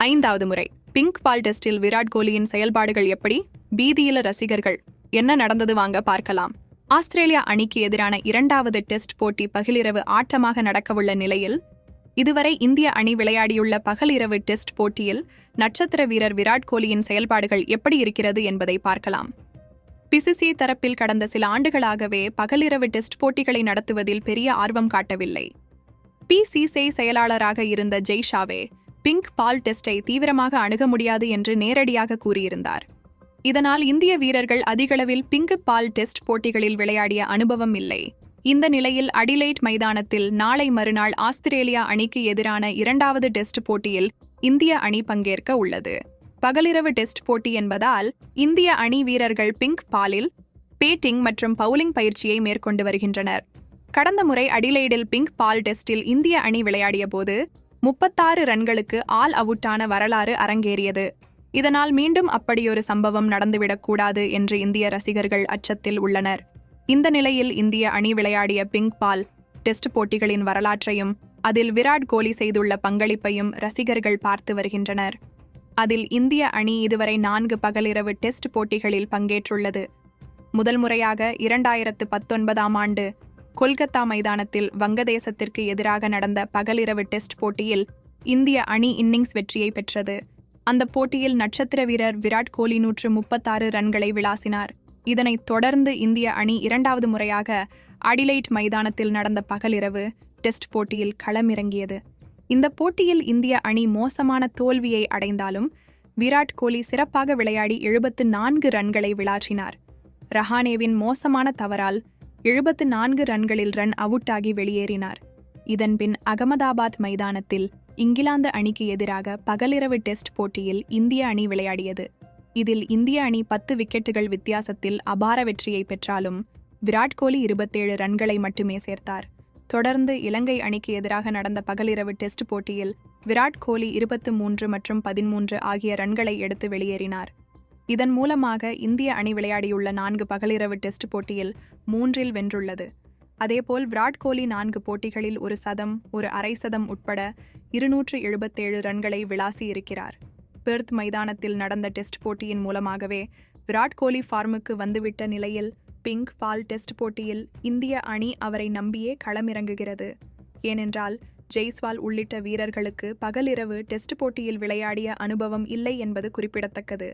5வது முறை pink ball டெஸ்டில் விராட் கோலியின் செயல்பாடுகள் எப்படி? பீதியில ரசிகர்கள். என்ன நடந்தது வாங்க பார்க்கலாம். ஆஸ்திரேலியா அணிக்கு எதிரான 2வது டெஸ்ட் போட்டி பகலிரவு ஆட்டமாக நடக்கவுள்ள நிலையில், இதுவரை இந்திய அணி விளையாடியுள்ள பகலிரவு டெஸ்ட் போட்டியில் நட்சத்திர வீரர் விராட் கோலியின் செயல்பாடுகள் எப்படி இருக்கிறது என்பதை பார்க்கலாம். பிசிசிஐ தரப்பில் கடந்த சில ஆண்டுகளாகவே பகலிரவு டெஸ்ட் போட்டிகளை நடத்துவதில் பெரிய ஆர்வம் காட்டவில்லை. பிசிசிஐ செயலாளராக இருந்த ஜெய்ஷாவே பிங்க் பால் டெஸ்டை தீவிரமாக அணுக முடியாது என்று நேரடியாக கூறியிருந்தார். இதனால் இந்திய வீரர்கள் அதிகளவில் பிங்க் பால் டெஸ்ட் போட்டிகளில் விளையாடிய அனுபவம் இல்லை. இந்த நிலையில் அடிலைட் மைதானத்தில் நாளை மறுநாள் ஆஸ்திரேலியா அணிக்கு எதிரான 2வது டெஸ்ட் போட்டியில் இந்திய அணி பங்கேற்க உள்ளது. பகலிரவு டெஸ்ட் போட்டி என்பதால் இந்திய அணி வீரர்கள் பிங்க் பாலில் பேட்டிங் மற்றும் பவுலிங் பயிற்சியை மேற்கொண்டு வருகின்றனர். கடந்த முறை அடிலைடில் பிங்க் பால் டெஸ்டில் இந்திய அணி விளையாடிய போது 36 ரன்களுக்கு ஆல் அவுட்டான வரலாறு அரங்கேறியது. இதனால் மீண்டும் அப்படியொரு சம்பவம் நடந்துவிடக்கூடாது என்று இந்திய ரசிகர்கள் அச்சத்தில் உள்ளனர். இந்த நிலையில் இந்திய அணி விளையாடிய பிங்க் பால் டெஸ்ட் போட்டிகளின் வரலாற்றையும் அதில் விராட் கோலி செய்துள்ள பங்களிப்பையும் ரசிகர்கள் பார்த்து வருகின்றனர். அதில் இந்திய அணி இதுவரை 4 பகலிரவு டெஸ்ட் போட்டிகளில் பங்கேற்றுள்ளது. முதல் முறையாக 2019ஆம் ஆண்டு கொல்கத்தா மைதானத்தில் வங்கதேசத்திற்கு எதிராக நடந்த பகலிரவு டெஸ்ட் போட்டியில் இந்திய அணி இன்னிங்ஸ் வெற்றியை பெற்றது. அந்த போட்டியில் நட்சத்திர வீரர் விராட் கோலி 136 ரன்களை விளாசினார். இதனைத் தொடர்ந்து இந்திய அணி 2வது முறையாக அடிலைட் மைதானத்தில் நடந்த பகலிரவு டெஸ்ட் போட்டியில் களமிறங்கியது. இந்த போட்டியில் இந்திய அணி மோசமான தோல்வியை அடைந்தாலும் விராட் கோலி சிறப்பாக விளையாடி 74 ரன்களை விளாசினார். ரஹானேவின் மோசமான தவறால் 74 ரன்களில் ரன் அவுட்டாகி வெளியேறினார். இதன்பின் அகமதாபாத் மைதானத்தில் இங்கிலாந்து அணிக்கு எதிராக பகலிரவு டெஸ்ட் போட்டியில் இந்திய அணி விளையாடியது. இதில் இந்திய அணி 10 விக்கெட்டுகள் வித்தியாசத்தில் அபார வெற்றியை பெற்றாலும் விராட் கோலி 27 ரன்களை மட்டுமே சேர்த்தார். தொடர்ந்து இலங்கை அணிக்கு எதிராக நடந்த பகலிரவு டெஸ்ட் போட்டியில் விராட் கோலி 23 மற்றும் 13 ஆகிய ரன்களை எடுத்து வெளியேறினார். இதன் மூலமாக இந்திய அணி விளையாடியுள்ள 4 பகலிரவு டெஸ்ட் போட்டியில் 3இல் வென்றுள்ளது. அதேபோல் விராட் கோலி 4 போட்டிகளில் ஒரு சதம், ஒரு அரை சதம் உட்பட 277 ரன்களை விளாசி இருக்கிறார். பெர்த் மைதானத்தில் நடந்த டெஸ்ட் போட்டியின் மூலமாகவே விராட் கோலி ஃபார்முக்கு வந்துவிட்ட நிலையில் பிங்க் பால் டெஸ்ட் போட்டியில் இந்திய அணி அவரை நம்பியே களமிறங்குகிறது. ஏனென்றால் ஜெய்ஸ்வால் உள்ளிட்ட வீரர்களுக்கு பகலிரவு டெஸ்ட் போட்டியில் விளையாடிய அனுபவம் இல்லை என்பது குறிப்பிடத்தக்கது.